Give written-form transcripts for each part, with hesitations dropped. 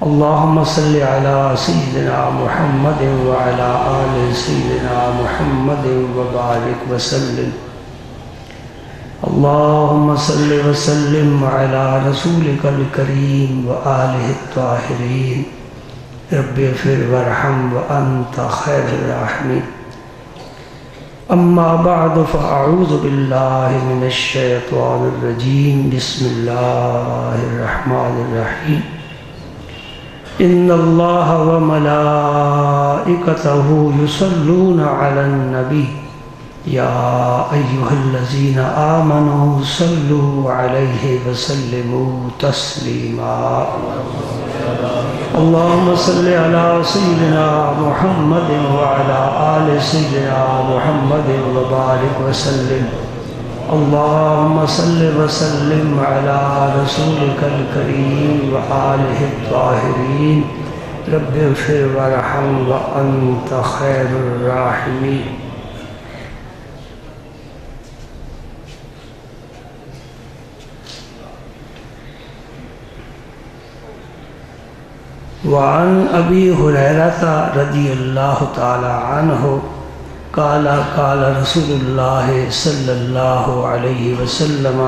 اللهم صل على سيدنا محمد وعلى آل سيدنا محمد وبارك وسلم. اللهم صل وسلم على رسولك الكريم وآله الطاهرين. رب اغفر وارحم وأنت خير الراحمين. أما بعد فأعوذ بالله من الشيطان الرجيم. بسم الله الرحمن الرحيم. إن الله وملائكته يصلون على النبي يا أيها الذين آمنوا صلوا عليه وسلموا تسليما. اللهم صل على سيدنا محمد وعلى آل سيدنا محمد وبارك وسلم. اللهم صل وسلم على رسولك الكريم وآله الطاهرين. رب اغفر وارحم وأنت خير الراحمين. وعن أبي هريرة رضي الله تعالى عنه قال قال رسول الله صلى الله عليه وسلم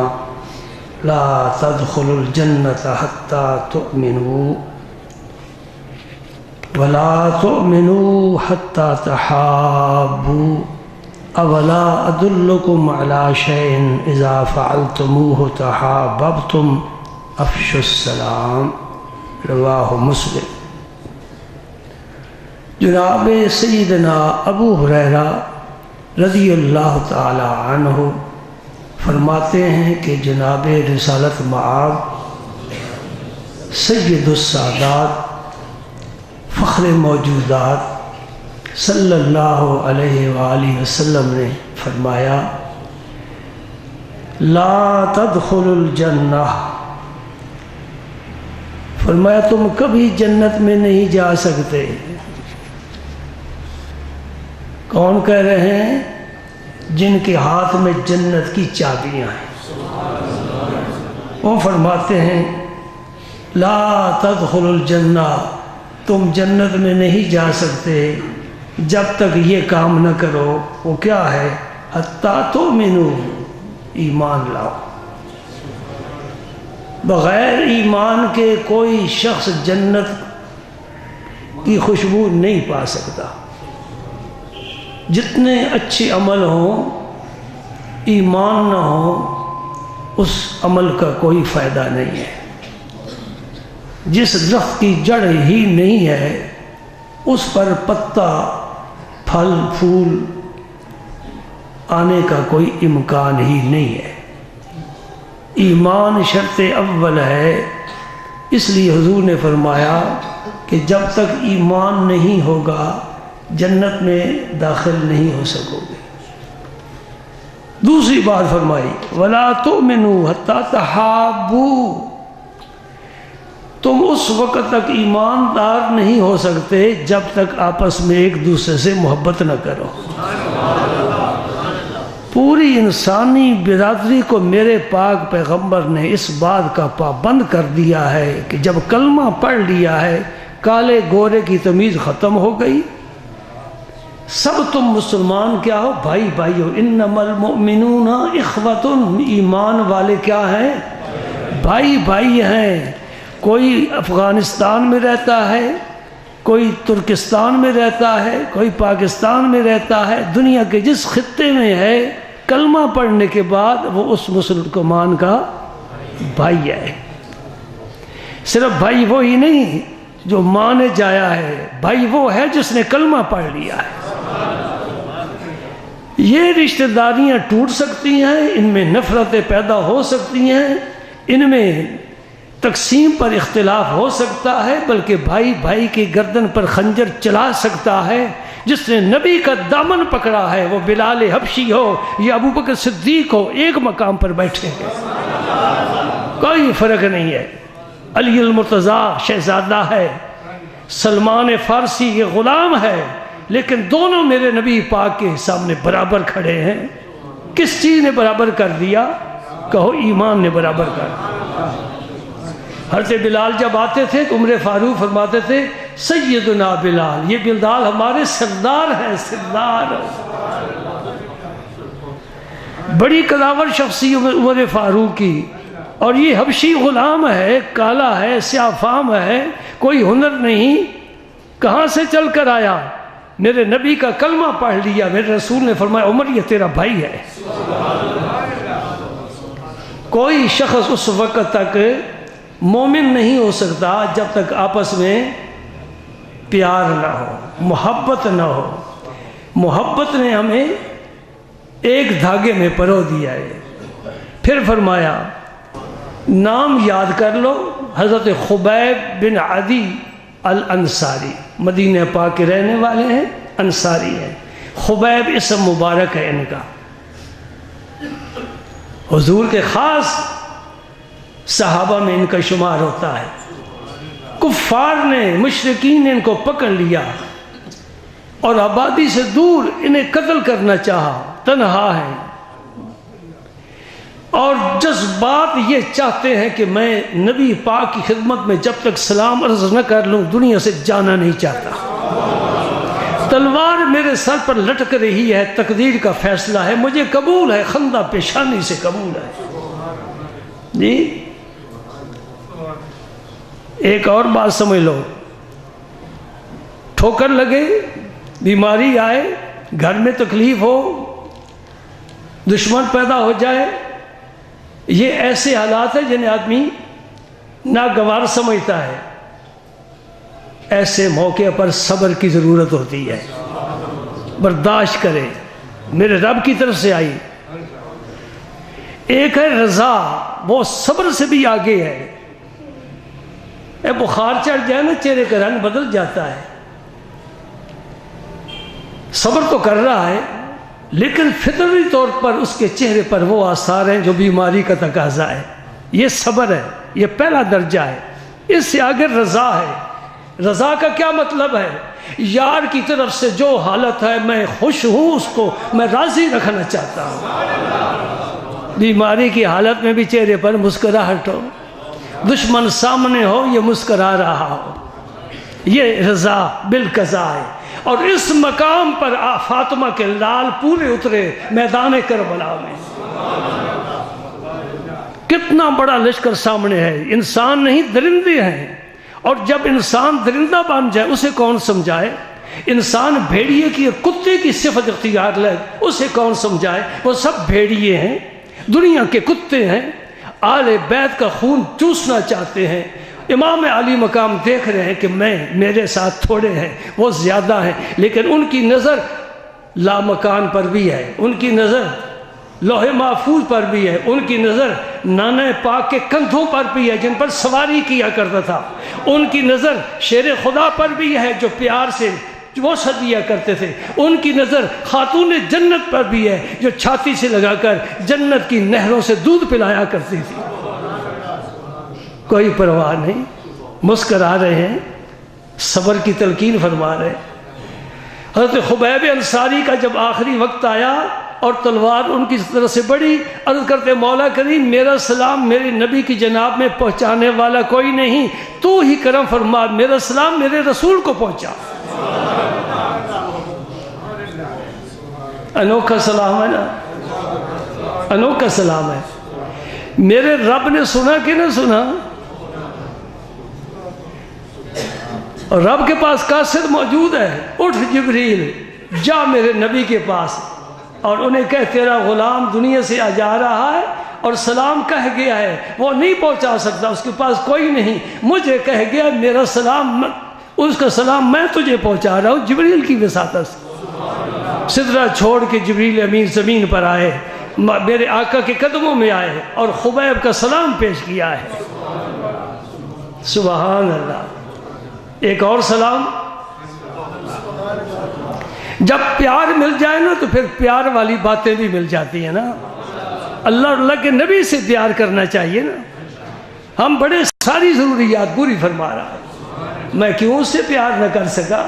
لا تدخلوا الجنة حتى تؤمنوا ولا تؤمنوا حتى تحابوا أولا أدلكم على شيء إذا فعلتموه تحاببتم أفشوا السلام. رواہ مسلم. جناب سیدنا ابو ہریرہ رضی اللہ تعالی عنہ فرماتے ہیں کہ جناب رسالت مآب سید السادات فخر موجودات صلی اللہ علیہ وآلہ وسلم نے فرمایا لا تدخلوا الجنہ. فرمایا تم کبھی جنت میں نہیں جا سکتے. کون کہہ رہے ہیں؟ جن کے ہاتھ میں جنت کی چابیاں ہیں. وہ فرماتے ہیں لا تدخلوا الجنہ، تم جنت میں نہیں جا سکتے جب تک یہ کام نہ کرو. وہ کیا ہے؟ حتی تؤمنوا، ایمان لاؤ. بغیر ایمان کے کوئی شخص جنت کی خوشبو نہیں پا سکتا. جتنے اچھے عمل ہوں، ایمان نہ ہو، اس عمل کا کوئی فائدہ نہیں ہے. جس درخت کی جڑ ہی نہیں ہے اس پر پتا، پھل، پھول آنے کا کوئی امکان ہی نہیں ہے. ایمان شرط اول ہے. اس لیے حضور نے فرمایا کہ جب تک ایمان نہیں ہوگا جنت میں داخل نہیں ہو سکو گے. دوسری بات فرمائی وَلَا تُؤْمِنُوا حَتَّى تَحَابُّوا، تم اس وقت تک ایماندار نہیں ہو سکتے جب تک آپس میں ایک دوسرے سے محبت نہ کرو. پوری انسانی برادری کو میرے پاک پیغمبر نے اس بات کا پابند کر دیا ہے کہ جب کلمہ پڑھ لیا ہے کالے گورے کی تمیز ختم ہو گئی. سب تم مسلمان کیا ہو؟ بھائی بھائی ہو. انما المؤمنون اخوۃ، ایمان والے کیا ہیں؟ بھائی بھائی ہیں. کوئی افغانستان میں رہتا ہے، کوئی ترکستان میں رہتا ہے، کوئی پاکستان میں رہتا ہے، دنیا کے جس خطے میں ہے کلمہ پڑھنے کے بعد وہ اس مسلمان کا بھائی ہے. صرف بھائی وہی نہیں جو ماں نے جایا ہے، بھائی وہ ہے جس نے کلمہ پڑھ لیا ہے. یہ رشتہ داریاں ٹوٹ سکتی ہیں، ان میں نفرتیں پیدا ہو سکتی ہیں، ان میں تقسیم پر اختلاف ہو سکتا ہے، بلکہ بھائی بھائی کی گردن پر خنجر چلا سکتا ہے. جس نے نبی کا دامن پکڑا ہے وہ بلال حبشی ہو یا ابو بکر صدیق ہو، ایک مقام پر بیٹھے ہیں، کوئی فرق نہیں ہے. علی المرتضیٰ شہزادہ ہے، سلمان فارسی یہ غلام ہے، لیکن دونوں میرے نبی پاک کے سامنے برابر کھڑے ہیں. کس چیز نے برابر کر دیا؟ کہو ایمان نے برابر کر دیا. حضرت بلال جب آتے تھے تو عمر فاروق فرماتے تھے سیدنا بلال، یہ بلال ہمارے سردار ہیں، سردار۔ بڑی قداور شخصیت عمر فاروق کی، اور یہ حبشی غلام ہے، کالا ہے، سیاہ فام ہے، کوئی ہنر نہیں، کہاں سے چل کر آیا؟ میرے نبی کا کلمہ پڑھ لیا، میرے رسول نے فرمایا عمر یہ تیرا بھائی ہے۔ کوئی شخص اس وقت تک مومن نہیں ہو سکتا جب تک آپس میں پیار نہ ہو، محبت نہ ہو۔ محبت نے ہمیں ایک دھاگے میں پرو دیا ہے۔ پھر فرمایا نام یاد کر لو، حضرت خبیب بن عدی الانصاری، مدینہ پاک کے رہنے والے ہیں، انصاری ہیں۔ خبیب اسم مبارک ہے ان کا، حضور کے خاص صحابہ میں ان کا شمار ہوتا ہے۔ کفار نے، مشرکین نے ان کو پکڑ لیا اور آبادی سے دور انہیں قتل کرنا چاہا، تنہا ہے، اور جذبات یہ چاہتے ہیں کہ میں نبی پاک کی خدمت میں جب تک سلام عرض نہ کر لوں دنیا سے جانا نہیں چاہتا۔ تلوار میرے سر پر لٹک رہی ہے، تقدیر کا فیصلہ ہے، مجھے قبول ہے، خندہ پیشانی سے قبول ہے۔ جی ایک اور بات سمجھ لو، ٹھوکر لگے، بیماری آئے، گھر میں تکلیف ہو، دشمن پیدا ہو جائے، یہ ایسے حالات ہیں جنہیں آدمی ناگوار سمجھتا ہے۔ ایسے موقع پر صبر کی ضرورت ہوتی ہے، برداشت کرے، میرے رب کی طرف سے آئی۔ ایک ہے رضا، وہ صبر سے بھی آگے ہے۔ اے بخار چڑھ جائے نا، چہرے کا رنگ بدل جاتا ہے۔ صبر تو کر رہا ہے لیکن فطری طور پر اس کے چہرے پر وہ آثار ہیں جو بیماری کا تقاضا ہے۔ یہ صبر ہے، یہ پہلا درجہ ہے۔ اس سے آگے رضا ہے۔ رضا کا کیا مطلب ہے؟ یار کی طرف سے جو حالت ہے میں خوش ہوں، اس کو میں راضی رکھنا چاہتا ہوں۔ بیماری کی حالت میں بھی چہرے پر مسکراہٹ ہو، دشمن سامنے ہو یہ مسکرا رہا ہو، یہ رضا بالقضاء ہے۔ اور اس مقام پر فاطمہ کے لال پورے اترے میدان کربلا میں۔ کتنا بڑا لشکر سامنے ہے، انسان نہیں درندے ہیں، اور جب انسان درندہ بن جائے اسے کون سمجھائے؟ انسان بھیڑیے کی اور کتے کی صفت اختیار لے اسے کون سمجھائے؟ وہ سب بھیڑیے ہیں، دنیا کے کتے ہیں، آل بیت کا خون چوسنا چاہتے ہیں۔ امام علی مقام دیکھ رہے ہیں کہ میرے ساتھ تھوڑے ہیں، وہ زیادہ ہیں، لیکن ان کی نظر لامکان پر بھی ہے، ان کی نظر لوح محفوظ پر بھی ہے، ان کی نظر نانا پاک کے کندھوں پر بھی ہے جن پر سواری کیا کرتا تھا، ان کی نظر شیر خدا پر بھی ہے جو پیار سے وہ دیا کرتے تھے، ان کی نظر خاتون جنت پر بھی ہے جو چھاتی سے لگا کر جنت کی نہروں سے دودھ پلایا کرتی تھی۔ کوئی پرواہ نہیں، مسکرا رہے ہیں، صبر کی تلقین فرما رہے ہیں۔ حضرت خبیب انصاری کا جب آخری وقت آیا اور تلوار ان کی طرف سے بڑی، عرض کرتے مولا کریم میرا سلام میرے نبی کی جناب میں پہنچانے والا کوئی نہیں، تو ہی کرم فرما، میرا سلام میرے رسول کو پہنچا۔ انوکھا سلام ہے نا، انوکھا سلام ہے۔ میرے رب نے سنا کہ نہ سنا؟ اور رب کے پاس قاصد موجود ہے، اٹھ جبریل جا میرے نبی کے پاس اور انہیں کہہ تیرا غلام دنیا سے جا رہا ہے اور سلام کہہ گیا ہے، وہ نہیں پہنچا سکتا، اس کے پاس کوئی نہیں، مجھے کہہ گیا میرا سلام، اس کا سلام میں تجھے پہنچا رہا ہوں جبریل کی وساطت سے۔ سدرہ چھوڑ کے جبریل امین زمین پر آئے، میرے آقا کے قدموں میں آئے اور خبیب کا سلام پیش کیا ہے۔ سبحان اللہ۔ ایک اور سلام، جب پیار مل جائے نا تو پھر پیار والی باتیں بھی مل جاتی ہیں نا۔ اللہ اور اللہ کے نبی سے پیار کرنا چاہیے نا۔ ہم بڑے ساری ضروریات پوری فرما رہا ہے، میں کیوں اس سے پیار نہ کر سکا؟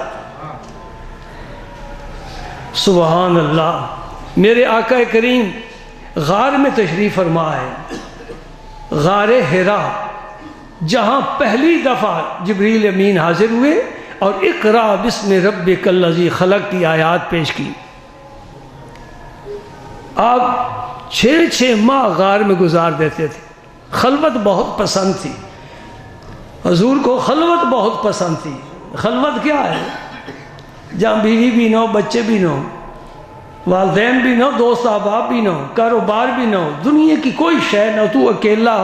سبحان اللہ۔ میرے آقا کریم غار میں تشریف فرما ہے، غار حرا، جہاں پہلی دفعہ جبریل امین حاضر ہوئے اور اقرا بسم ربک الذی خلق کی آیات پیش کی. آپ 6 ماہ غار میں گزار دیتے تھے. خلوت بہت پسند تھی حضور کو، خلوت بہت پسند تھی. خلوت کیا ہے؟ جہاں بیوی بھی نہ ہو، بچے بھی نہ ہو، والدین بھی نہ ہو، دوست احباب بھی نہ ہو، کاروبار بھی نہ ہو، دنیا کی کوئی شے نہ ہو، تو اکیلا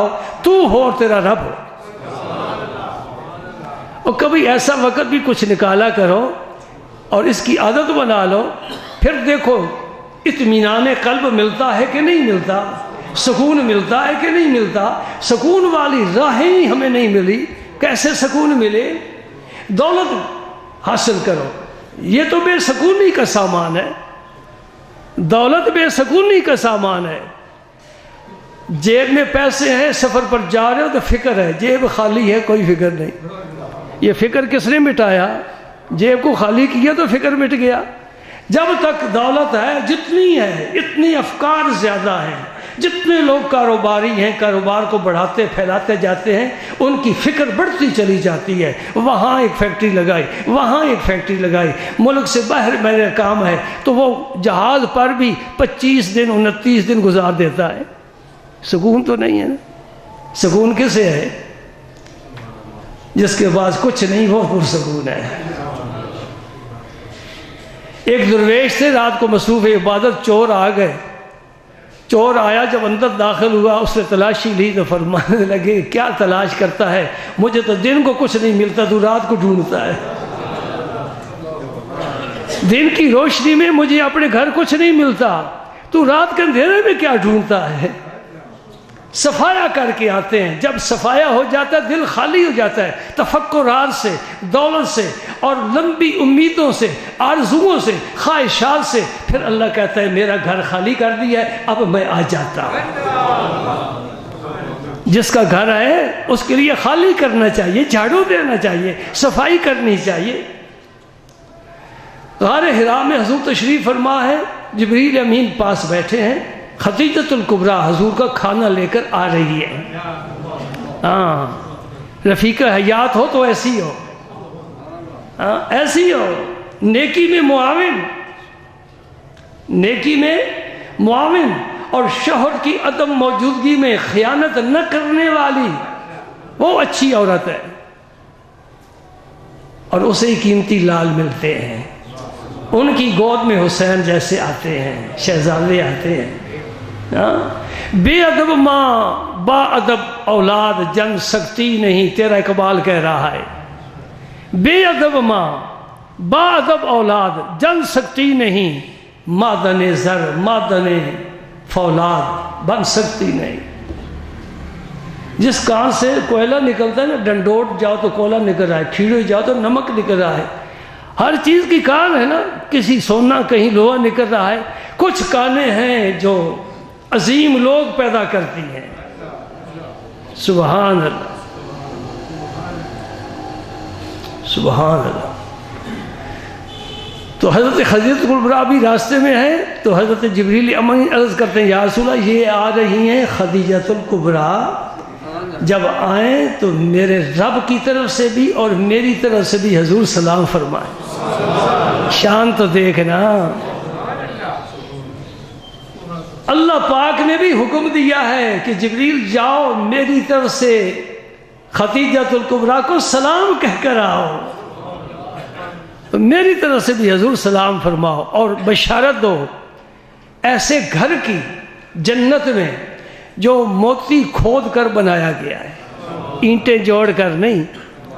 تو ہو اور تیرا رب ہو. اور کبھی ایسا وقت بھی کچھ نکالا کرو اور اس کی عادت بنا لو، پھر دیکھو اطمینان قلب ملتا ہے کہ نہیں ملتا، سکون ملتا ہے کہ نہیں ملتا. سکون والی راہیں ہی ہمیں نہیں ملی. کیسے سکون ملے؟ دولت حاصل کرو، یہ تو بے سکونی کا سامان ہے. دولت بے سکونی کا سامان ہے. جیب میں پیسے ہیں، سفر پر جا رہے ہو تو فکر ہے، جیب خالی ہے کوئی فکر نہیں. یہ فکر کس نے مٹایا؟ جیب کو خالی کیا تو فکر مٹ گیا. جب تک دولت ہے جتنی ہے اتنی افکار زیادہ ہیں. جتنے لوگ کاروباری ہیں، کاروبار کو بڑھاتے پھیلاتے جاتے ہیں، ان کی فکر بڑھتی چلی جاتی ہے. وہاں ایک فیکٹری لگائی، وہاں ایک فیکٹری لگائی، ملک سے باہر میرا کام ہے، تو وہ جہاز پر بھی 25 دن 29 دن گزار دیتا ہے. سکون تو نہیں ہے نا. سکون کسے ہے؟ جس کے پاس کچھ نہیں وہ پرسکون ہے. ایک درویش تھے، رات کو مصروف عبادت، چور آ گئے. چور آیا، جب اندر داخل ہوا اس نے تلاشی لی تو فرمانے لگے کیا تلاش کرتا ہے؟ مجھے تو دن کو کچھ نہیں ملتا، تو رات کو ڈھونڈتا ہے. دن کی روشنی میں مجھے اپنے گھر کچھ نہیں ملتا، تو رات کے اندھیرے میں کیا ڈھونڈتا ہے؟ صفایا کر کے آتے ہیں. جب صفایا ہو جاتا ہے دل خالی ہو جاتا ہے تفکرات سے، دولت سے اور لمبی امیدوں سے، آرزوؤں سے، خواہشات سے. پھر اللہ کہتا ہے میرا گھر خالی کر دیا ہے، اب میں آ جاتا ہوں. جس کا گھر ہے اس کے لیے خالی کرنا چاہیے، جھاڑو دینا چاہیے، صفائی کرنی چاہیے. غار حرا میں حضور تشریف فرما ہے، جبریل امین پاس بیٹھے ہیں. خدیجۃ الکبریٰ حضور کا کھانا لے کر آ رہی ہے. ہاں، رفیقہ حیات ہو تو ایسی ہو، ایسی ہو، نیکی میں معاون، نیکی میں معاون، اور شوہر کی عدم موجودگی میں خیانت نہ کرنے والی، وہ اچھی عورت ہے. اور اسے ہی قیمتی لال ملتے ہیں. ان کی گود میں حسین جیسے آتے ہیں، شہزادے آتے ہیں. بے ادب ماں با ادب اولاد جنگ سکتی نہیں، تیرا اقبال کہہ رہا ہے. بے ادب ماں با ادب اولاد جنگ سکتی نہیں، مادن زر مادن فولاد بن سکتی نہیں. جس کان سے کوئلہ نکلتا ہے نا، ڈنڈوٹ جاؤ تو کوئلہ نکل رہا ہے، کھیڑے جاؤ تو نمک نکل رہا ہے. ہر چیز کی کان ہے نا، کسی سونا کہیں لوہا نکل رہا ہے. کچھ کانیں ہیں جو عظیم لوگ پیدا کرتی ہیں. سبحان اللہ، سبحان اللہ. تو حضرت خدیجۃ الکبریٰ بھی راستے میں ہے، تو حضرت جبریل امین عرض کرتے ہیں یا رسول اللہ یہ آ رہی ہیں خدیجۃ الکبریٰ، جب آئیں تو میرے رب کی طرف سے بھی اور میری طرف سے بھی حضور سلام فرمائیں. شان تو دیکھنا، اللہ پاک نے بھی حکم دیا ہے کہ جبریل جاؤ میری طرف سے خدیجۃ الکبریٰ کو سلام کہہ کر آؤ. میری طرف سے بھی حضور سلام فرماؤ اور بشارت دو ایسے گھر کی جنت میں جو موتی کھود کر بنایا گیا ہے، اینٹیں جوڑ کر نہیں،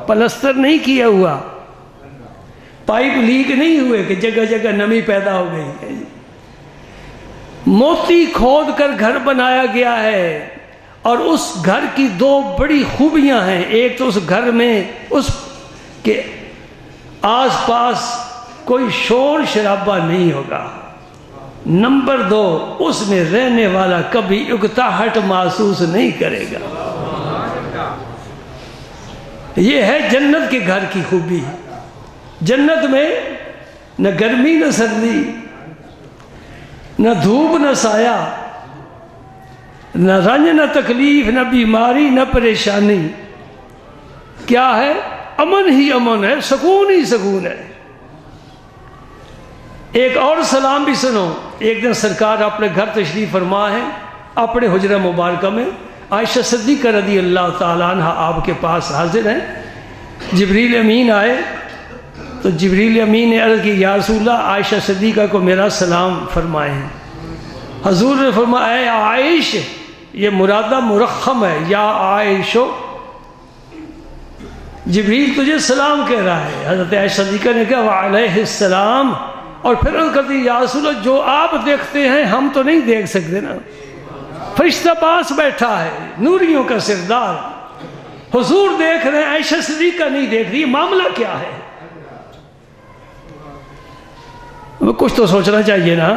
پلستر نہیں کیا ہوا، پائپ لیک نہیں ہوئے کہ جگہ جگہ نمی پیدا ہو گئی. موتی کھود کر گھر بنایا گیا ہے. اور اس گھر کی 2 بڑی خوبیاں ہیں. ایک تو اس گھر میں اس کے آس پاس کوئی شور شرابہ نہیں ہوگا. نمبر 2، اس میں رہنے والا کبھی اکتاہٹ محسوس نہیں کرے گا. یہ ہے جنت کے گھر کی خوبی. جنت میں نہ گرمی نہ سردی، نہ دھوپ نہ سایہ، نہ رنج نہ تکلیف، نہ بیماری نہ پریشانی. کیا ہے؟ امن ہی امن ہے، سکون ہی سکون ہے۔ ایک اور سلام بھی سنو۔ ایک دن سرکار اپنے گھر تشریف فرما ہے، اپنے حجرہ مبارکہ میں عائشہ صدیقہ رضی اللہ تعالیٰ عنہ آپ کے پاس حاضر ہیں۔ جبریل امین آئے تو جبریل امین نے عرض کی یا رسول اللہ عائشہ صدیقہ کو میرا سلام فرمائے ہیں۔ حضور نے فرمایا اے عائش، یہ مرادہ مرخم ہے، یا عائشو، جبریل تجھے سلام کہہ رہا ہے۔ حضرت عائشہ صدیقہ نے کہا وعلیہ السلام، اور پھر عرض کرتی یا رسول اللہ جو آپ دیکھتے ہیں ہم تو نہیں دیکھ سکتے نا، فرشتہ پاس بیٹھا ہے، نوریوں کا سردار، حضور دیکھ رہے ہیں، عائشہ صدیقہ نہیں دیکھ رہی، معاملہ کیا ہے؟ کچھ تو سوچنا چاہیے نا۔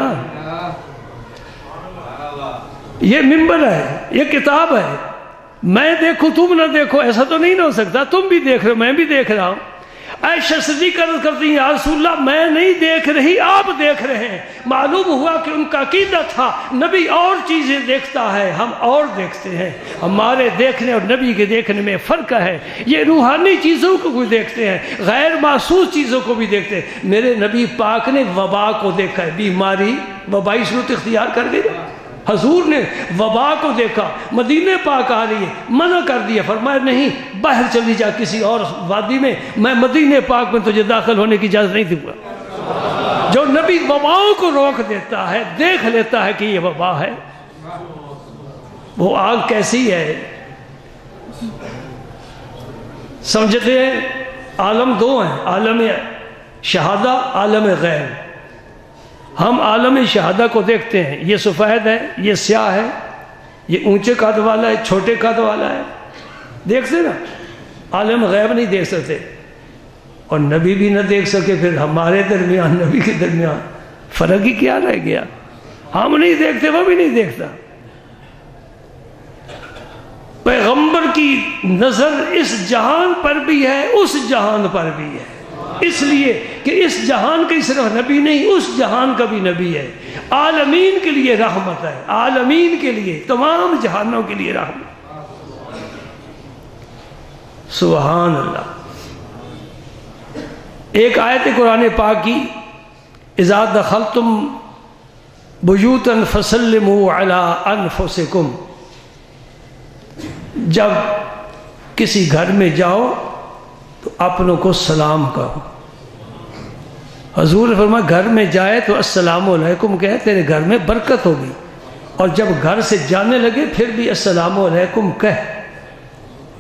یہ منبر ہے، یہ کتاب ہے، میں دیکھوں تم نہ دیکھو ایسا تو نہیں ہو سکتا، تم بھی دیکھ رہے ہو میں بھی دیکھ رہا ہوں۔ عائشہ صدیقہ عرض کرتی ہیں یا رسول اللہ میں نہیں دیکھ رہی، آپ دیکھ رہے ہیں۔ معلوم ہوا کہ ان کا عقیدہ تھا نبی اور چیزیں دیکھتا ہے، ہم اور دیکھتے ہیں، ہمارے دیکھنے اور نبی کے دیکھنے میں فرق ہے۔ یہ روحانی چیزوں کو بھی دیکھتے ہیں، غیر محسوس چیزوں کو بھی دیکھتے ہیں۔ میرے نبی پاک نے وبا کو دیکھا ہے، بیماری وبائی صورت اختیار کر گئی، حضور نے وبا کو دیکھا، مدینہ پاک آ رہی ہے، منع کر دیا، فرمایا نہیں باہر چلی جا کسی اور وادی میں مدینہ پاک میں تجھے داخل ہونے کی اجازت نہیں دوں گا۔ جو نبی وباؤں کو روک دیتا ہے، دیکھ لیتا ہے کہ یہ وبا ہے۔ وہ آگ کیسی ہے سمجھتے ہیں؟ عالم دو ہیں، عالم شہادہ، عالم غیب۔ ہم عالم شہادہ کو دیکھتے ہیں، یہ سفید ہے، یہ سیاہ ہے، یہ اونچے قد والا ہے، چھوٹے قد والا ہے، دیکھتے نا۔ عالم غیب نہیں دیکھ سکتے، اور نبی بھی نہ دیکھ سکے، پھر ہمارے درمیان نبی کے درمیان فرق ہی کیا رہ گیا؟ ہم نہیں دیکھتے، وہ بھی نہیں دیکھتا۔ پیغمبر کی نظر اس جہان پر بھی ہے، اس جہان پر بھی ہے، اس لیے کہ اس جہان کا صرف نبی نہیں، اس جہان کا بھی نبی ہے، عالمین کے لیے رحمت ہے، عالمین کے لیے، تمام جہانوں کے لیے رحمت۔ سبحان اللہ۔ ایک آیت قرآن پاک کی اذا دخلتم بیوتا فسلموا علی انفسکم، جب کسی گھر میں جاؤ تو اپنوں کو سلام کہو۔ حضور نے فرمایا گھر میں جائے تو السلام علیکم کہے، تیرے گھر میں برکت ہوگی، اور جب گھر سے جانے لگے پھر بھی السلام علیکم کہہ۔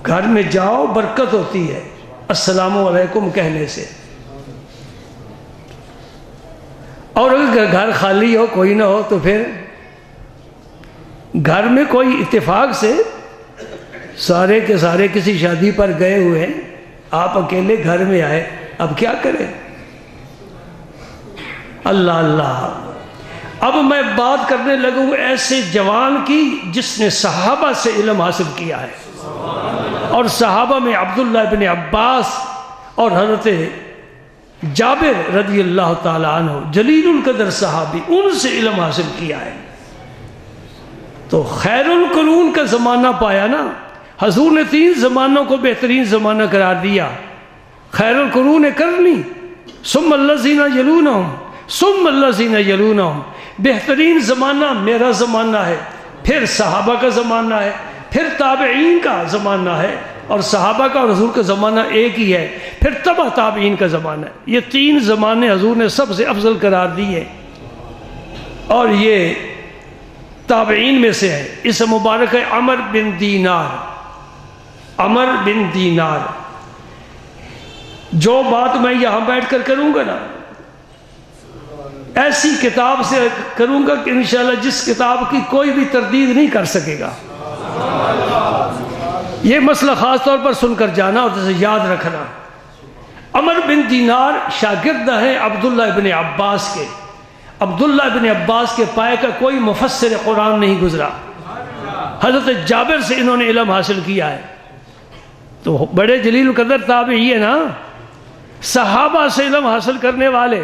گھر میں جاؤ برکت ہوتی ہے السلام علیکم کہنے سے، اور اگر گھر خالی ہو کوئی نہ ہو تو پھر گھر میں کوئی اتفاق سے سارے کے سارے کسی شادی پر گئے ہوئے ہیں، آپ اکیلے گھر میں آئے، اب کیا کریں؟ اللہ اللہ۔ اب میں بات کرنے لگوں ایسے جوان کی جس نے صحابہ سے علم حاصل کیا ہے، اور صحابہ میں عبداللہ ابن عباس اور حضرت جابر رضی اللہ تعالیٰ عنہ جلیل القدر صحابی، ان سے علم حاصل کیا ہے۔ تو خیر القرون کا زمانہ پایا نا، حضور نے 3 زمانوں کو بہترین زمانہ قرار دیا، خیر القرون کرنی، ثم الذین یلونہم، ثم الذین یلونہم۔ بہترین زمانہ میرا زمانہ ہے، پھر صحابہ کا زمانہ ہے، پھر تابعین کا زمانہ ہے، اور صحابہ کا اور حضور کا زمانہ ایک ہی ہے، پھر تبع تابعین کا زمانہ ہے۔ یہ 3 زمانے حضور نے سب سے افضل قرار دیے، اور یہ تابعین میں سے ہے۔ اس مبارک ہے عمر بن دینار۔ عمر بن دینار، جو بات میں یہاں بیٹھ کر کروں گا نا، ایسی کتاب سے کروں گا کہ انشاءاللہ جس کتاب کی کوئی بھی تردید نہیں کر سکے گا۔ یہ مسئلہ خاص طور پر سن کر جانا اور اسے یاد رکھنا۔ عمر بن دینار شاگرد ہیں عبداللہ ابن عباس کے۔ عبداللہ ابن عباس کے پائے کا کوئی مفسر قرآن نہیں گزرا، حضرت جابر سے انہوں نے علم حاصل کیا ہے، تو بڑے جلیل القدر تابعی ہے نا، صحابہ سے علم حاصل کرنے والے۔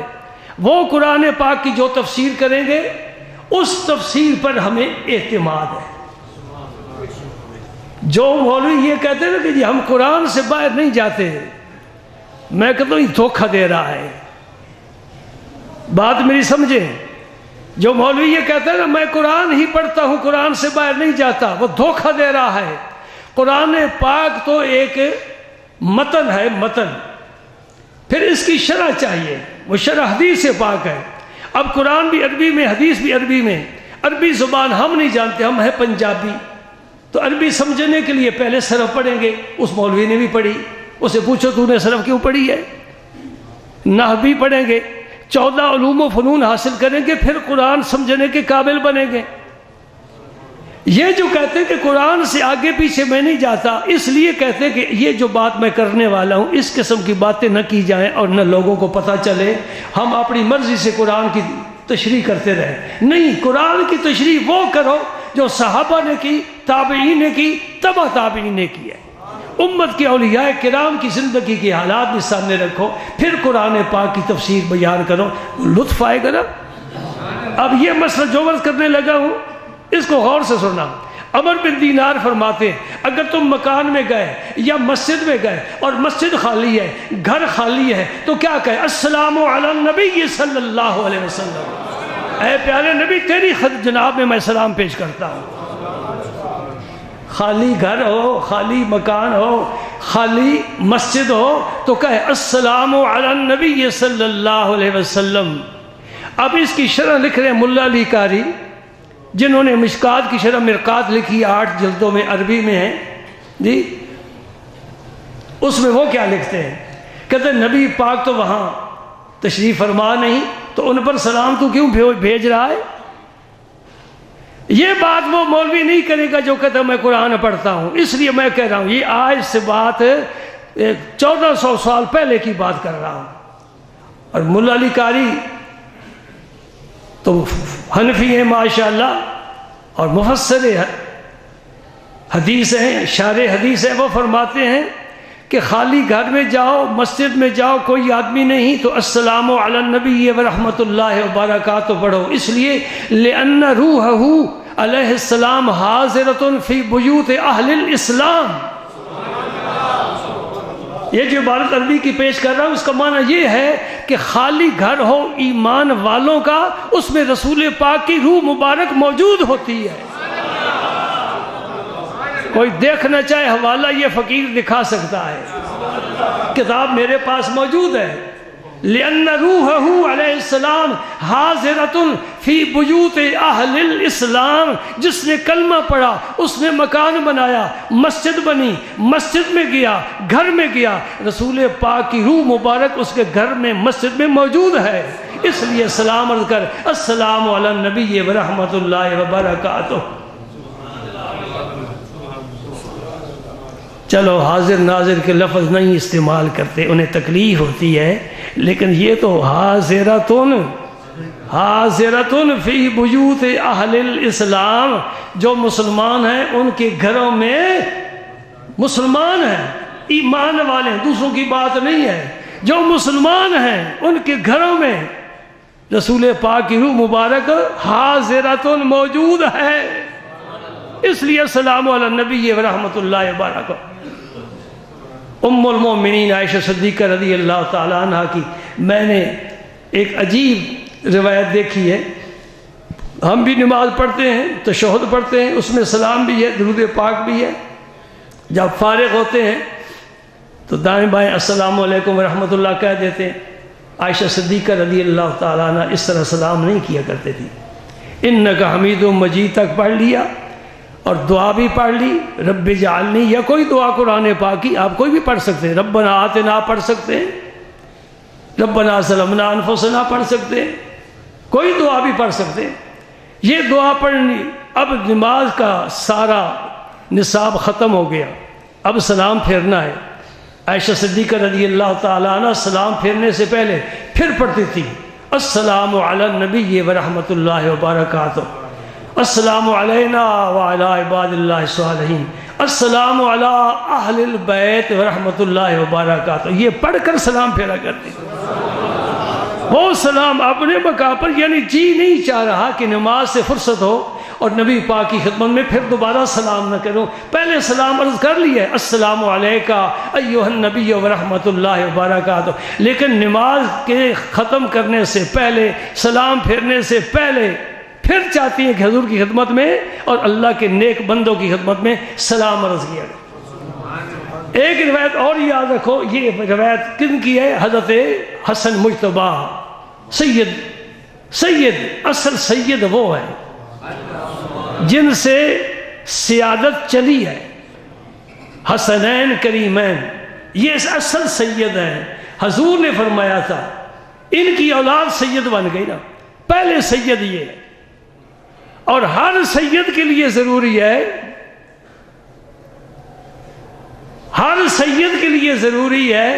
وہ قرآن پاک کی جو تفسیر کریں گے اس تفسیر پر ہمیں اعتماد ہے، جو مولوی یہ کہتے ہیں کہ جی ہم قرآن سے باہر نہیں جاتے، میں کہتا ہوں یہ دھوکہ دے رہا ہے، بات میری سمجھیں۔ جو مولوی یہ کہتا ہے نا میں قرآن ہی پڑھتا ہوں، قرآن سے باہر نہیں جاتا، وہ دھوکہ دے رہا ہے۔ قرآن پاک تو ایک متن ہے، متن، پھر اس کی شرح چاہیے، وہ شرح حدیث سے پاک ہے۔ اب قرآن بھی عربی میں، حدیث بھی عربی میں، عربی زبان ہم نہیں جانتے، ہم ہیں پنجابی، تو عربی سمجھنے کے لیے پہلے صرف پڑھیں گے، اس مولوی نے بھی پڑھی، اسے پوچھو تو نے صرف کیوں پڑھی ہے، نحو بھی پڑھیں گے، 14 علوم و فنون حاصل کریں گے، پھر قرآن سمجھنے کے قابل بنیں گے۔ یہ جو کہتے ہیں کہ قرآن سے آگے پیچھے میں نہیں جاتا، اس لیے کہتے ہیں کہ یہ جو بات میں کرنے والا ہوں اس قسم کی باتیں نہ کی جائیں اور نہ لوگوں کو پتہ چلے ہم اپنی مرضی سے قرآن کی تشریح کرتے رہے۔ نہیں، قرآن کی تشریح وہ کرو جو صحابہ نے کی، تابعین نے کی، تبع تابعین نے کی ہے، امت کے اولیاء کرام کی زندگی کے حالات بھی سامنے رکھو، پھر قرآن پاک کی تفسیر بیان کرو، لطف آئے گا نا۔ اب یہ مسئلہ جو عرض کرنے لگا ہوں اس کو غور سے سننا۔ عمر بن دینار فرماتے ہیں اگر تم مکان میں گئے یا مسجد میں گئے اور مسجد خالی ہے، گھر خالی ہے، تو کیا کہے؟ السلام علی النبی صلی اللہ علیہ وسلم، اے پیارے نبی تیری جناب میں سلام پیش کرتا ہوں۔ خالی گھر ہو، خالی مکان ہو، خالی مسجد ہو تو کہے السلام علی النبی صلی اللہ علیہ وسلم۔ اب اس کی شرح لکھ رہے ہیں ملا علی قاری، جنہوں نے مشکات کی شرح مرقات لکھی 8 جلدوں میں، عربی میں ہے جی۔ اس میں وہ کیا لکھتے ہیں؟ کہتے ہیں نبی پاک تو وہاں تشریف فرما نہیں، تو ان پر سلام تو کیوں بھیج رہا ہے؟ یہ بات وہ مولوی نہیں کرے گا جو کہتا ہے میں قرآن پڑھتا ہوں۔ اس لیے میں کہہ رہا ہوں یہ آج سے بات 1400 سال پہلے کی بات کر رہا ہوں۔ اور ملا علی قاری تو حنفی ہیں ماشاءاللہ، اور مفسر حدیث ہیں، شارح حدیث ہیں، وہ فرماتے ہیں کہ خالی گھر میں جاؤ، مسجد میں جاؤ، کوئی آدمی نہیں تو السلام علی النبی ورحمۃ اللہ وبرکاتہ پڑھو، اس لیے لأن روحہ علیہ السلام حاضرۃ فی بیوت اہل الاسلام۔ یہ جو عبارت عربی کی پیش کر رہا ہوں اس کا معنی یہ ہے کہ خالی گھر ہو ایمان والوں کا، اس میں رسول پاک کی روح مبارک موجود ہوتی ہے۔ کوئی دیکھنا چاہے حوالہ یہ فقیر دکھا سکتا ہے، کتاب میرے پاس موجود ہے۔ لأن روحہ علیہ السلام حاضرۃ فی بیوت اہل الاسلام، جس نے کلمہ پڑھا اس نے مکان بنایا، مسجد بنی، مسجد میں گیا، گھر میں گیا، رسول پاک کی روح مبارک اس کے گھر میں مسجد میں موجود ہے، اس لیے سلام عرض کر السلام علی النبی ورحمۃ اللہ وبرکاتہ۔ چلو حاضر ناظر کے لفظ نہیں استعمال کرتے، انہیں تکلیف ہوتی ہے، لیکن یہ تو حاضرتن فی بیوت اہل الاسلام، جو مسلمان ہیں ان کے گھروں میں مسلمان ہیں، ایمان والے ہیں، دوسروں کی بات نہیں ہے، جو مسلمان ہیں ان کے گھروں میں رسول پاک کی روح مبارک حاضرتن موجود ہے، اس لیے السلام علی النبی ورحمۃ اللہ وبرکاتہ۔ ام المومنین عائشہ صدیقہ رضی اللہ تعالیٰ عنہ کی میں نے ایک عجیب روایت دیکھی ہے۔ ہم بھی نماز پڑھتے ہیں، تشہد پڑھتے ہیں، اس میں سلام بھی ہے، درود پاک بھی ہے، جب فارغ ہوتے ہیں تو دائیں بائیں السلام علیکم ورحمۃ اللہ کہہ دیتے ہیں۔ عائشہ صدیقہ رضی اللہ تعالیٰ عنہ اس طرح سلام نہیں کیا کرتے تھی، انک حمید مجید تک پڑھ لیا اور دعا بھی پڑھ لی، رب اجعلنی، یا کوئی دعا قرآن پاک کی آپ کوئی بھی پڑھ سکتے ہیں، ربنا آتنا پڑھ سکتے ہیں، ربنا ظلمنا انفسنا پڑھ سکتے ہیں، کوئی دعا بھی پڑھ سکتے ہیں، یہ دعا پڑھنی۔ اب نماز کا سارا نصاب ختم ہو گیا، اب سلام پھیرنا ہے۔ عائشہ صدیقہ رضی اللہ تعالیٰ عنہ سلام پھیرنے سے پہلے پھر پڑھتی تھی السلام علی النبی ورحمۃ اللہ وبرکاتہ، السلام علینا وعلی عباد اللہ الصالحین، السلام علی اہل البیت ورحمۃ اللہ وبرکاتہ، یہ پڑھ کر سلام پھیرا کرتی تھی۔ وہ سلام اپنے مقام پر، یعنی جی نہیں چاہ رہا کہ نماز سے فرصت ہو اور نبی پاک کی خدمت میں پھر دوبارہ سلام نہ کروں، پہلے سلام عرض کر لیا ہے السلام علیکہ ایھا النبی ورحمۃ اللہ وبرکاتہ، لیکن نماز کے ختم کرنے سے پہلے، سلام پھیرنے سے پہلے پھر چاہتی ہیں کہ حضور کی خدمت میں اور اللہ کے نیک بندوں کی خدمت میں سلام عرض کیا جائے۔ ایک روایت اور یاد رکھو، یہ روایت کن کی ہے؟ حضرت حسن مجتبیٰ، سید اصل سید وہ ہے جن سے سیادت چلی ہے، حسنین کریمین، یہ اصل سید ہیں۔ حضور نے فرمایا تھا ان کی اولاد سید بن گئی نا، پہلے سید یہ ہے، اور ہر سید کے لیے ضروری ہے، ہر سید کے لیے ضروری ہے،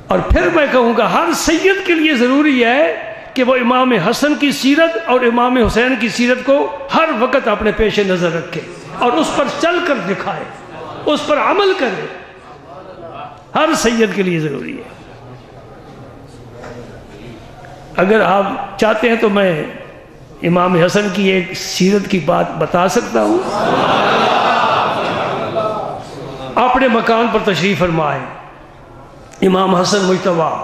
اور پھر میں کہوں گا ہر سید کے لیے ضروری ہے کہ وہ امام حسن کی سیرت اور امام حسین کی سیرت کو ہر وقت اپنے پیش نظر رکھے اور اس پر چل کر دکھائے، اس پر عمل کرے، ہر سید کے لیے ضروری ہے۔ اگر آپ چاہتے ہیں تو میں امام حسن کی ایک سیرت کی بات بتا سکتا ہوں۔ اپنے مکان پر تشریف فرمائے، امام حسن مجتبیٰ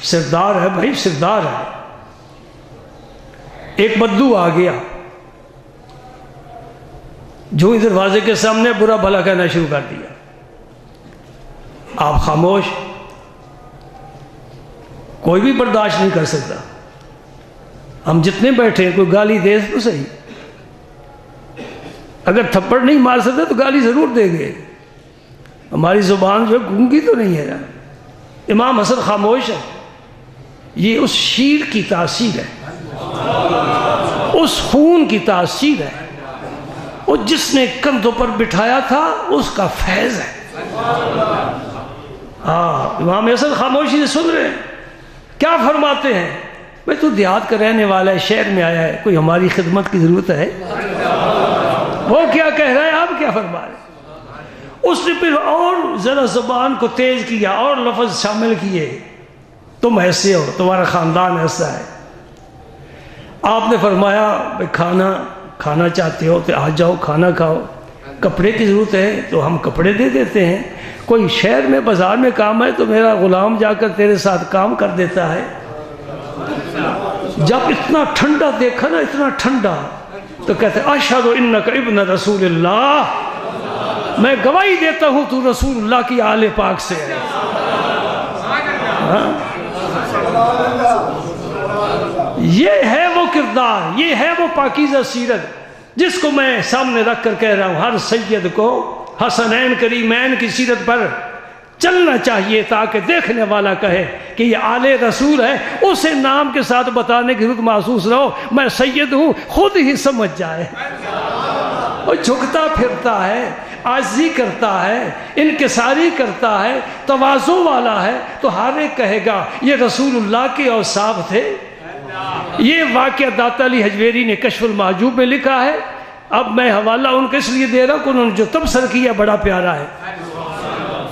سردار ہے بھائی، سردار ہے۔ ایک بدو آ گیا، جو ہی دروازے کے سامنے برا بھلا کہنا شروع کر دیا۔ آپ خاموش، کوئی بھی برداشت نہیں کر سکتا۔ ہم جتنے بیٹھے ہیں کوئی گالی دے تو صحیح، اگر تھپڑ نہیں مار سکتے تو گالی ضرور دیں گے، ہماری زبان جو گونگی تو نہیں ہے۔ امام حسن خاموش ہے، یہ اس شیر کی تاثیر ہے، اس خون کی تاثیر ہے، وہ جس نے کندھوں پر بٹھایا تھا اس کا فیض ہے۔ ہاں، امام حسن خاموشی سے سن رہے ہیں، کیا فرماتے ہیں؟ بھئی تو دیہات کا رہنے والا ہے، شہر میں آیا ہے، کوئی ہماری خدمت کی ضرورت ہے؟ وہ کیا کہہ رہا ہے، آپ کیا فرما رہے ہیں؟ اس نے پھر اور ذرا زبان کو تیز کیا اور لفظ شامل کیے، تم ایسے ہو، تمہارا خاندان ایسا ہے۔ آپ نے فرمایا بھئی کھانا چاہتے ہو تو آ جاؤ، کھانا کھاؤ، کپڑے کی ضرورت ہے تو ہم کپڑے دے دیتے ہیں، کوئی شہر میں بازار میں کام ہے تو میرا غلام جا کر تیرے ساتھ کام کر دیتا ہے۔ جب اتنا ٹھنڈا دیکھا نا، اتنا ٹھنڈا، تو کہتے ہیں اشہد انک ابن رسول اللہ، میں گواہی دیتا ہوں تو رسول اللہ کی آل پاک سے ہے۔ یہ ہے وہ کردار، یہ ہے وہ پاکیزہ سیرت جس کو میں سامنے رکھ کر کہہ رہا ہوں، ہر سید کو حسنین کریمین کی سیرت پر چلنا چاہیے تاکہ دیکھنے والا کہے کہ یہ آل رسول ہے، اسے نام کے ساتھ بتانے کی ضرورت محسوس رہو، میں سید ہوں، خود ہی سمجھ جائے۔ وہ جھکتا پھرتا ہے، عاجزی کرتا ہے، انکساری کرتا ہے، تواضع والا ہے، تو ہر ایک کہے گا یہ رسول اللہ کے اوصاف تھے۔ یہ واقعہ داتا علی حجویری نے کشف المحجوب میں لکھا ہے۔ اب میں حوالہ ان کو اس لیے دے رہا ہوں کہ انہوں نے جو تبصرہ کیا بڑا پیارا ہے۔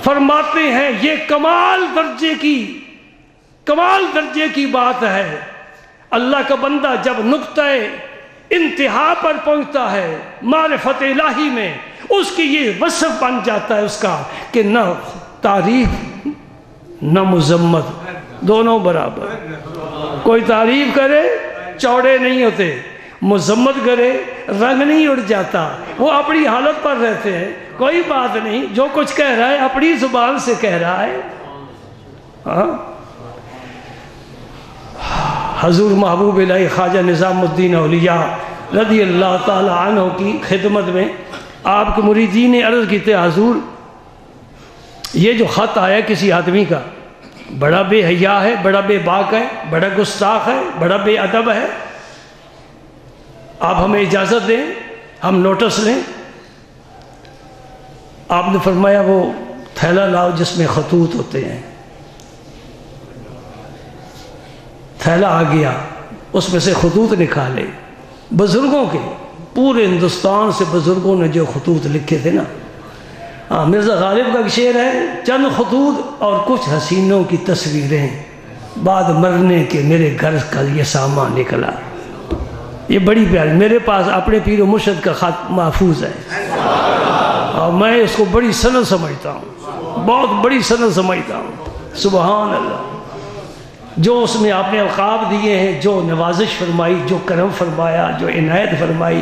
فرماتے ہیں یہ کمال درجے کی بات ہے، اللہ کا بندہ جب نقطہ انتہا پر پہنچتا ہے معرفت الہی میں، اس کی یہ وصف بن جاتا ہے اس کا کہ نہ تعریف نہ مذمت، دونوں برابر۔ کوئی تعریف کرے چوڑے نہیں ہوتے، مذمت کرے رنگ نہیں اڑ جاتا، وہ اپنی حالت پر رہتے ہیں، کوئی بات نہیں، جو کچھ کہہ رہا ہے اپنی زبان سے کہہ رہا ہے۔ حضور محبوب الہی خواجہ نظام الدین اولیاء رضی اللہ تعالی عنہ کی خدمت میں آپ کے مریدین نے عرض کی تھی، حضور یہ جو خط آیا کسی آدمی کا، بڑا بے حیا ہے، بڑا بے باک ہے، بڑا گستاخ ہے، بڑا بے ادب ہے، آپ ہمیں اجازت دیں ہم نوٹس لیں۔ آپ نے فرمایا وہ تھیلا لاؤ جس میں خطوط ہوتے ہیں۔ تھیلا آ گیا، اس میں سے خطوط نکالے، بزرگوں کے، پورے ہندوستان سے بزرگوں نے جو خطوط لکھے تھے نا، مرزا غالب کا شعر ہے، چند خطوط اور کچھ حسینوں کی تصویریں، بعد مرنے کے میرے گھر کا یہ سامان نکلا۔ یہ بڑی پیاری، میرے پاس اپنے پیر و مرشد کا خط محفوظ ہے اور میں اس کو بڑی سند سمجھتا ہوں، بہت بڑی سند سمجھتا ہوں۔ سبحان اللہ، جو اس میں آپ نے القاب دیے ہیں، جو نوازش فرمائی، جو کرم فرمایا، جو عنایت فرمائی،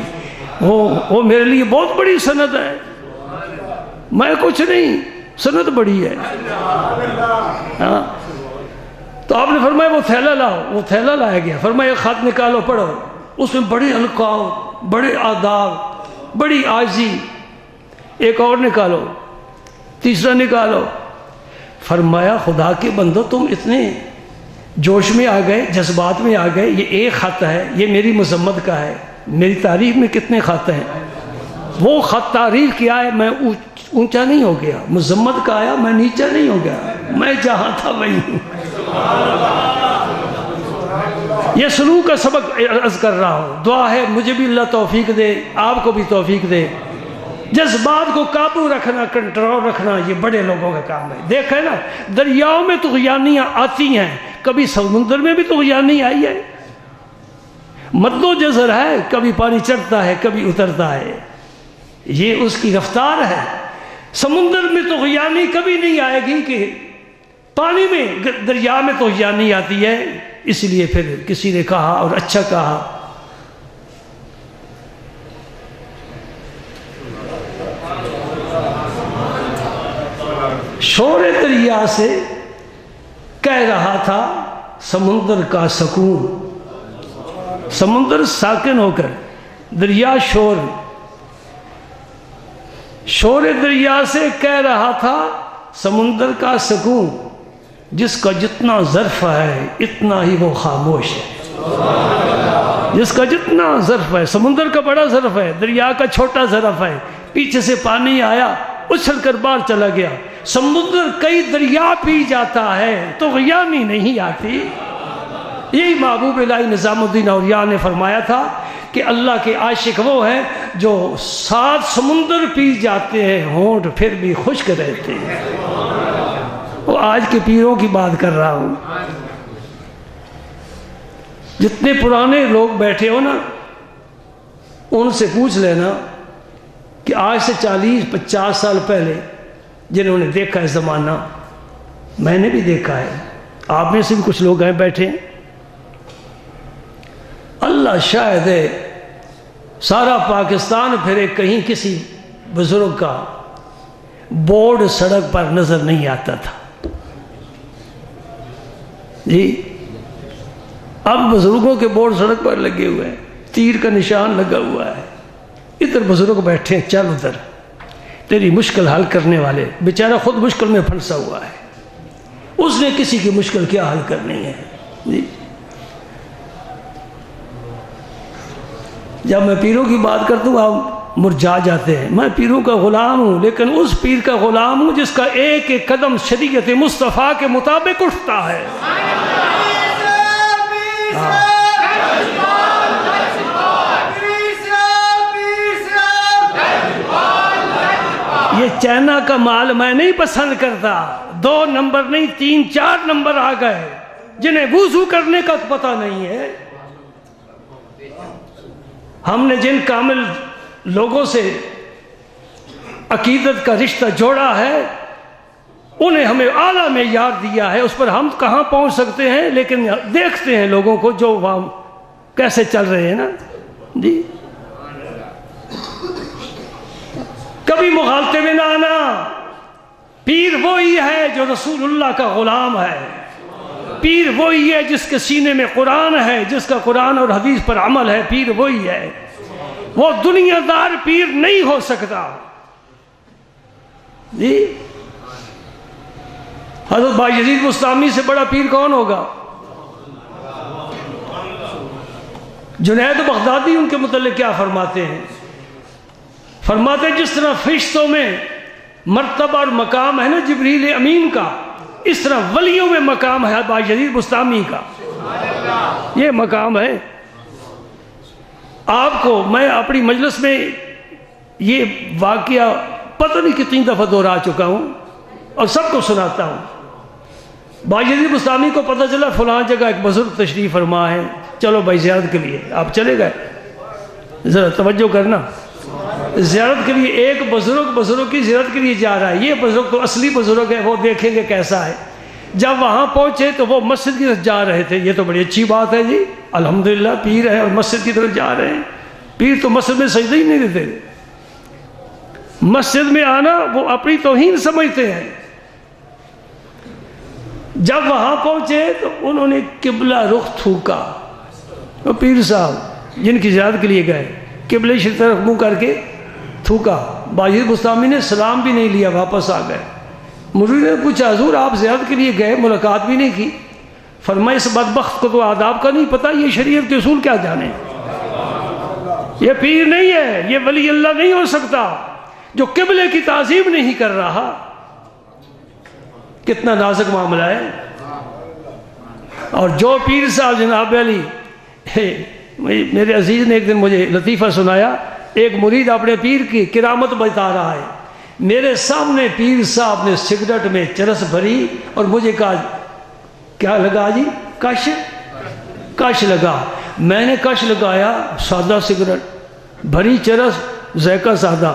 وہ میرے لیے بہت بڑی سند ہے، میں کچھ نہیں، سند بڑی ہے۔ ہاں تو آپ نے فرمایا وہ تھیلا لاؤ، وہ تھیلا لایا گیا، فرمایا خط نکالو پڑھو، اس میں بڑے القاب، بڑے آداب، بڑی عاجزی، ایک اور نکالو، تیسرا نکالو۔ فرمایا خدا کے بندو تم اتنے جوش میں آ گئے، جذبات میں آ گئے، یہ ایک خط ہے، یہ میری مذمت کا ہے، میری تعریف میں کتنے خط ہیں؟ وہ خط تعریف کیا ہے، میں اونچا نہیں ہو گیا، مذمت کا آیا میں نیچا نہیں ہو گیا، میں جہاں تھا وہیں ہوں۔ یہ سلوک کا سبق عرض کر رہا ہوں، دعا ہے مجھے بھی اللہ توفیق دے، آپ کو بھی توفیق دے۔ جذبات کو قابو رکھنا، کنٹرول رکھنا، یہ بڑے لوگوں کا کام ہے۔ دیکھیں نا، دریاؤں میں طغیانیاں آتی ہیں، کبھی سمندر میں بھی طغیانی آئی ہے، مد و جزر ہے، کبھی پانی چڑھتا ہے کبھی اترتا ہے، یہ اس کی رفتار ہے۔ سمندر میں طغیانی کبھی نہیں آئے گی کہ پانی میں، دریا میں طغیانی آتی ہے۔ اس لیے پھر کسی نے کہا اور اچھا کہا، شور دریا سے کہہ رہا تھا سمندر کا سکون، سمندر ساکن ہو کر، دریا شور دریا سے کہہ رہا تھا سمندر کا سکون، جس کا جتنا ظرف ہے اتنا ہی وہ خاموش ہے۔ جس کا جتنا ظرف ہے، سمندر کا بڑا ظرف ہے، دریا کا چھوٹا ظرف ہے، پیچھے سے پانی آیا اچھل کر باہر چلا گیا، سمندر کئی دریا پی جاتا ہے، طغیانی نہیں آتی۔ یہی محبوب الہی نظام الدین اولیاء نے فرمایا تھا کہ اللہ کے عاشق وہ ہیں جو 7 سمندر پی جاتے ہیں، ہونٹ پھر بھی خشک رہتے ہیں۔ وہ آج کے پیروں کی بات کر رہا ہوں، جتنے پرانے لوگ بیٹھے ہو نا، ان سے پوچھ لینا کہ آج سے 40-50 سال پہلے جنہوں نے دیکھا ہے زمانہ، میں نے بھی دیکھا ہے، آپ میں سے بھی کچھ لوگ ہیں بیٹھے، اللہ شاہد ہے سارا پاکستان پھرے کہیں کسی بزرگ کا بورڈ سڑک پر نظر نہیں آتا تھا جی۔ اب بزرگوں کے بورڈ سڑک پر لگے ہوئے ہیں، تیر کا نشان لگا ہوا ہے، ادھر بزرگ بیٹھے ہیں، چل ادھر، تیری مشکل حل کرنے والے، بیچارہ خود مشکل میں پھنسا ہوا ہے، اس نے کسی کی مشکل کیا حل کرنی ہے جی۔ جب میں پیروں کی بات کرتا ہوں آپ مرجھا جاتے ہیں، میں پیروں کا غلام ہوں، لیکن اس پیر کا غلام ہوں جس کا ایک ایک قدم شریعت مصطفیٰ کے مطابق اٹھتا ہے۔ یہ چائنا کا مال میں نہیں پسند کرتا، 2 نمبر نہیں 3-4 نمبر آ گئے جنہیں وضو کرنے کا پتہ نہیں ہے۔ ہم نے جن کامل لوگوں سے عقیدت کا رشتہ جوڑا ہے، انہیں ہمیں اعلیٰ معیار دیا ہے، اس پر ہم کہاں پہنچ سکتے ہیں، لیکن دیکھتے ہیں لوگوں کو جو وہاں کیسے چل رہے ہیں نا جی۔ کبھی مغالطے میں نہ آنا، پیر وہی ہے جو رسول اللہ کا غلام ہے، پیر وہی ہے جس کے سینے میں قرآن ہے، جس کا قرآن اور حدیث پر عمل ہے، پیر وہی ہے، وہ دنیا دار پیر نہیں ہو سکتا جی۔ حضرت بایزید بسطامی سے بڑا پیر کون ہوگا؟ جنید بغدادی ان کے متعلق کیا فرماتے ہیں؟ فرماتے ہیں جس طرح فرشتوں میں مرتبہ اور مقام ہے نا جبریل امین کا، اس طرح ولیوں میں مقام ہے بایزید بسطامی کا، یہ مقام ہے۔ آپ کو میں اپنی مجلس میں یہ واقعہ پتہ نہیں کتنی دفعہ دہرا چکا ہوں اور سب کو سناتا ہوں۔ بایزید بسطامی کو پتہ چلا فلاں جگہ ایک بزرگ تشریف فرما ہے، چلو بھائی زیارت کے لیے، آپ چلے گئے، ذرا توجہ کرنا، زیارت کے لیے ایک بزرگ کی زیارت کے لیے جا رہا ہے، یہ بزرگ تو اصلی بزرگ ہے، وہ دیکھیں گے کیسا ہے۔ جب وہاں پہنچے تو وہ مسجد کی طرف جا رہے تھے، یہ تو بڑی اچھی بات ہے جی، الحمدللہ پیر ہے اور مسجد کی طرف جا رہے ہیں۔ پیر تو مسجد میں سجدہ ہی نہیں دیتے، مسجد میں آنا وہ اپنی توہین سمجھتے ہیں۔ جب وہاں پہنچے تو انہوں نے قبلہ رخ تھوکا، وہ پیر صاحب جن کی زیارت کے لیے گئے قبلے کی طرف منہ کر کے تھوکا۔ باجر بستامی نے سلام بھی نہیں لیا، واپس آ گئے۔ مرید نے پوچھا حضور آپ زیارت کے لیے گئے، ملاقات بھی نہیں کی؟ فرمایا اس بدبخت کو تو آداب کا نہیں پتہ، یہ شریعت کے اصول کیا جانے، یہ پیر نہیں ہے، یہ ولی اللہ نہیں ہو سکتا جو قبلے کی تعظیم نہیں کر رہا۔ کتنا نازک معاملہ ہے۔ اور جو پیر صاحب جناب علی، میرے عزیز نے ایک دن مجھے لطیفہ سنایا، ایک مرید اپنے پیر کی کرامت بتا رہا ہے، میرے سامنے پیر صاحب نے سگریٹ میں چرس بھری اور مجھے کہا کیا لگا جی؟ کش لگا۔ میں نے کش لگایا، سادہ سگریٹ، بھری چرس، ذائقہ سادہ۔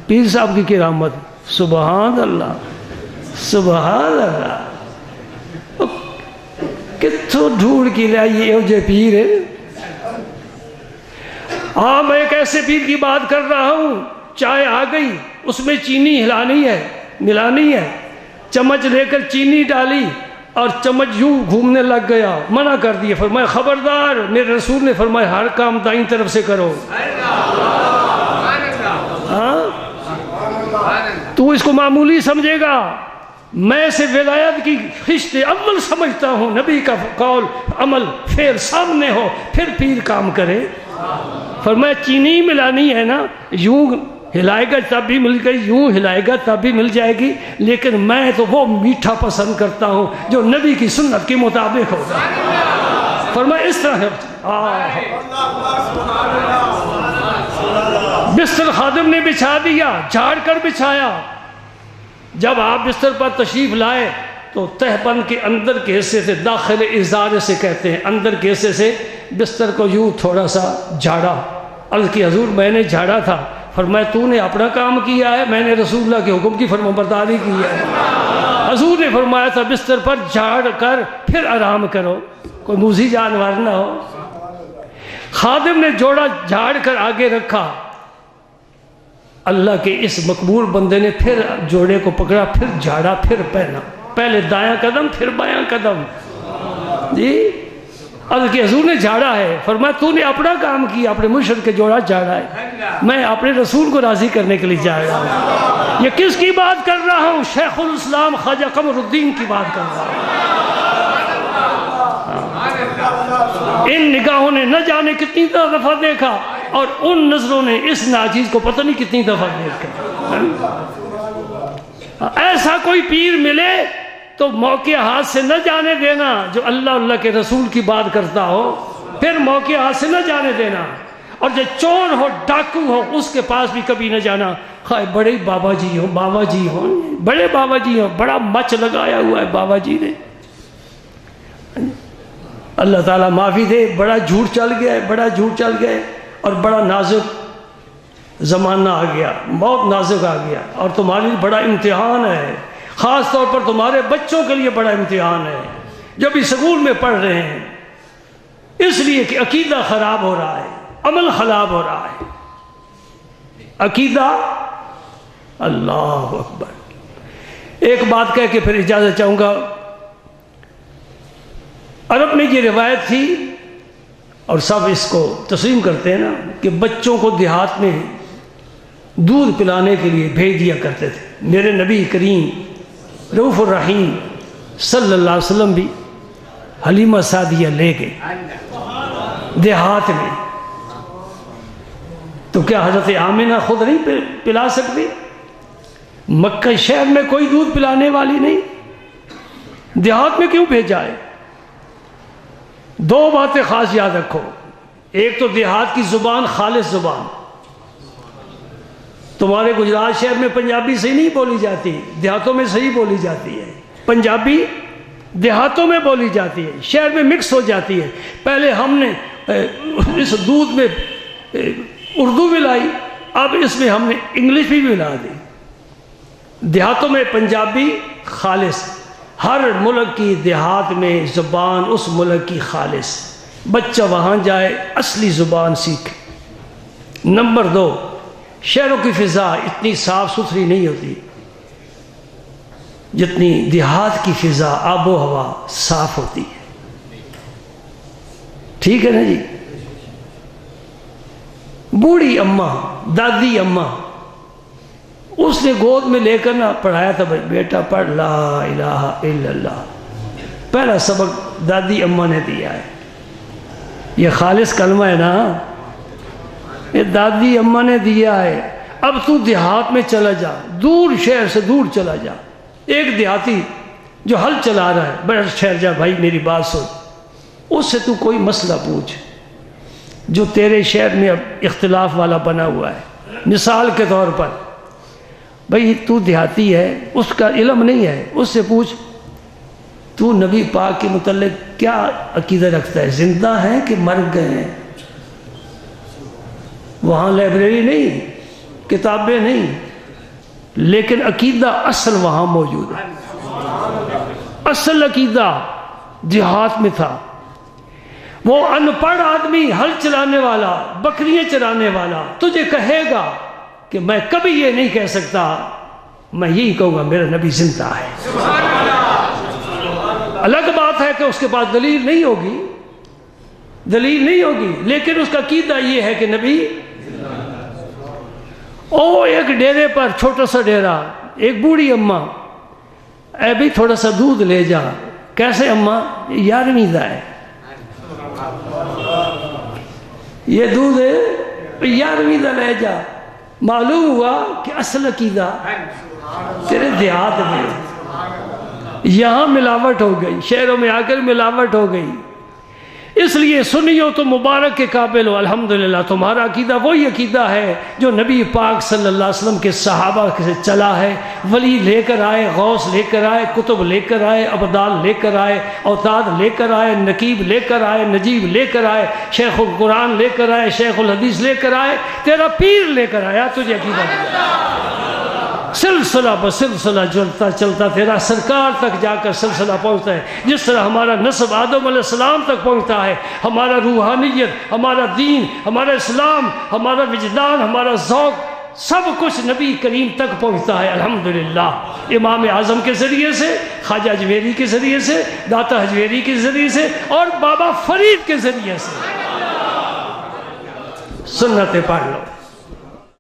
پیر صاحب کی کرامت، سبحان اللہ سبحان اللہ، کتوں ڈھونڈ کے لائیے ہو جو پیر ہے۔ ہاں میں ایک ایسے پیر کی بات کر رہا ہوں، چائے آ گئی، اس میں چینی ملانی ہے، چمچ لے کر چینی ڈالی اور چمچ یوں گھومنے لگ گیا، منع کر دیا، فرمایا خبردار، میرے رسول نے فرمایا ہر کام دائیں طرف سے کرو۔ ہاں تو اس کو معمولی سمجھے گا، میں اسے ولایت کی خشت اول سمجھتا ہوں، نبی کا قول عمل فعل سامنے ہو پھر پیر کام کرے۔ فرمایا چینی ملانی ہے نا، یوں ہلائے گا تب بھی مل گئی، یوں ہلائے گا تب بھی مل جائے گی، لیکن میں تو وہ میٹھا پسند کرتا ہوں جو نبی کی سنت کے مطابق ہوگا۔ فرمایا اس طرح بستر خادم نے بچھا دیا، جھاڑ کر بچھایا۔ جب آپ بستر پر تشریف لائے تو تہ بند کے اندر کے حصے سے، داخل ازار سے کہتے ہیں، اندر کے حصے سے بستر کو یوں تھوڑا سا جھاڑا۔ عرض کی حضور میں نے جھاڑا تھا۔ فرمایا تو نے اپنا کام کیا ہے، میں نے رسول اللہ کے حکم کی فرمانبرداری کی ہے۔ حضور نے فرمایا تھا بستر پر جھاڑ کر پھر آرام کرو، کوئی موذی جانور نہ ہو۔ خادم نے جوڑا جھاڑ کر آگے رکھا، اللہ کے اس مقبول بندے نے پھر جوڑے کو پکڑا، پھر جھاڑا، پھر پہنا، پہلے دایاں قدم پھر بایاں قدم۔ جی عرض کہ حضور نے جھاڑا ہے۔ فرمایا تو نے اپنا کام کیا، اپنے مرشد کے جوڑا جھاڑا ہے، میں اپنے رسول کو راضی کرنے کے لیے جا رہا ہوں۔ یہ کس کی بات کر رہا ہوں؟ شیخ الاسلام خواجہ قمر الدین کی بات کر رہا ہوں۔ ان نگاہوں نے نہ جانے کتنی دفعہ دیکھا اور ان نظروں نے اس ناچیز کو پتہ نہیں کتنی دفعہ دیکھا۔ ایسا کوئی پیر ملے تو موقع ہاتھ سے نہ جانے دینا، جو اللہ کے رسول کی بات کرتا ہو، پھر موقع ہاتھ سے نہ جانے دینا۔ اور جو چور ہو، ڈاکو ہو، اس کے پاس بھی کبھی نہ جانا، خواہ بڑے بابا جی ہو، بڑے بابا جی ہو، بڑا مچ لگایا ہوا ہے بابا جی نے، اللہ تعالیٰ معافی دے، بڑا جھوٹ چل گیا ہے، اور بڑا نازک زمانہ آ گیا، بہت نازک آ گیا، اور تمہارے لیے بڑا امتحان ہے، خاص طور پر تمہارے بچوں کے لیے بڑا امتحان ہے جو بھی سکول میں پڑھ رہے ہیں، اس لیے کہ عقیدہ خراب ہو رہا ہے، عمل خراب ہو رہا ہے۔ عقیدہ، اللہ اکبر۔ ایک بات کہہ کے پھر اجازت چاہوں گا۔ عرب میں یہ روایت تھی اور سب اس کو تسلیم کرتے ہیں نا، کہ بچوں کو دیہات میں دودھ پلانے کے لیے بھیج دیا کرتے تھے۔ میرے نبی کریم رؤوف الرحیم صلی اللہ علیہ وسلم بھی حلیمہ سعدیہ لے گئے دیہات میں، تو کیا حضرت آمنہ خود نہیں پلا سکتی؟ مکہ شہر میں کوئی دودھ پلانے والی نہیں، دیہات میں کیوں بھیجا ہے؟ دو باتیں خاص یاد رکھو۔ ایک تو دیہات کی زبان خالص زبان، تمہارے گجرات شہر میں پنجابی صحیح نہیں بولی جاتی، دیہاتوں میں صحیح بولی جاتی ہے۔ پنجابی دیہاتوں میں بولی جاتی ہے، شہر میں مکس ہو جاتی ہے۔ پہلے ہم نے اس دودھ میں اردو بھی لائی، اب اس میں ہم نے انگلش بھی ملا دی۔ دیہاتوں میں پنجابی خالص، ہر ملک کی دیہات میں زبان اس ملک کی خالص، بچہ وہاں جائے اصلی زبان سیکھے۔ نمبر 2، شہروں کی فضا اتنی صاف ستھری نہیں ہوتی جتنی دیہات کی فضا، آب و ہوا صاف ہوتی ہے۔ ٹھیک ہے نا جی؟ بوڑھی اماں، دادی اماں، اس نے گود میں لے کر نہ پڑھایا تھا، بیٹا پڑھ لا الہ الا اللہ، پہلا سبق دادی اماں نے دیا ہے۔ یہ خالص کلمہ ہے نا، یہ دادی اماں نے دیا ہے۔ اب تو دیہات میں چلا جا، دور شہر سے دور چلا جا، ایک دیہاتی جو ہل چلا رہا ہے، بڑا ٹھہر جا بھائی میری بات سن، اس سے تو کوئی مسئلہ پوچھ جو تیرے شہر میں اب اختلاف والا بنا ہوا ہے۔ مثال کے طور پر بھئی تو دیہاتی ہے، اس کا علم نہیں ہے، اس سے پوچھ تو نبی پاک کے متعلق کیا عقیدہ رکھتا ہے، زندہ ہیں کہ مر گئے ہیں؟ وہاں لائبریری نہیں، کتابیں نہیں، لیکن عقیدہ اصل وہاں موجود ہے۔ اصل عقیدہ دیہات میں تھا۔ وہ ان پڑھ آدمی، ہل چلانے والا، بکریاں چرانے والا تجھے کہے گا کہ میں کبھی یہ نہیں کہہ سکتا، میں یہی کہوں گا میرا نبی زندہ ہے۔ الگ بات ہے کہ اس کے پاس دلیل نہیں ہوگی، لیکن اس کا عقیدہ یہ ہے کہ نبی۔ ایک ڈیرے پر، چھوٹا سا ڈیرا، ایک بوڑھی اماں، اے بھی تھوڑا سا دودھ لے جا۔ کیسے اماں؟ 11ویں دا ہے، یہ دودھ ہے 11ویں دا لے جا۔ معلوم ہوا کہ اصل عقیدہ تیرے دیہات میں، یہاں ملاوٹ ہو گئی، شہروں میں آ کر ملاوٹ ہو گئی۔ اس لیے سنیو تو مبارک کے قابل ہو، الحمدللہ تمہارا عقیدہ وہی عقیدہ ہے جو نبی پاک صلی اللہ علیہ وسلم کے صحابہ سے چلا ہے۔ ولی لے کر آئے، غوث لے کر آئے، کتب لے کر آئے، ابدال لے کر آئے، اوتاد لے کر آئے، نقیب لے کر آئے، نجیب لے کر آئے، شیخ القرآن لے کر آئے، شیخ الحدیث لے کر آئے، تیرا پیر لے کر آیا، تجھے عقیدہ دیا۔ سلسلہ بسلسلہ چلتا تیرا سرکار تک جا کر سلسلہ پہنچتا ہے۔ جس طرح ہمارا نسب آدم علیہ السلام تک پہنچتا ہے، ہمارا روحانیت، ہمارا دین، ہمارا اسلام، ہمارا وجدان، ہمارا ذوق، سب کچھ نبی کریم تک پہنچتا ہے الحمدللہ۔ امام اعظم کے ذریعے سے، خواجہ اجمیری کے ذریعے سے، داتا حجویری کے ذریعے سے، اور بابا فرید کے ذریعے سے۔ سنتیں پڑھ لو۔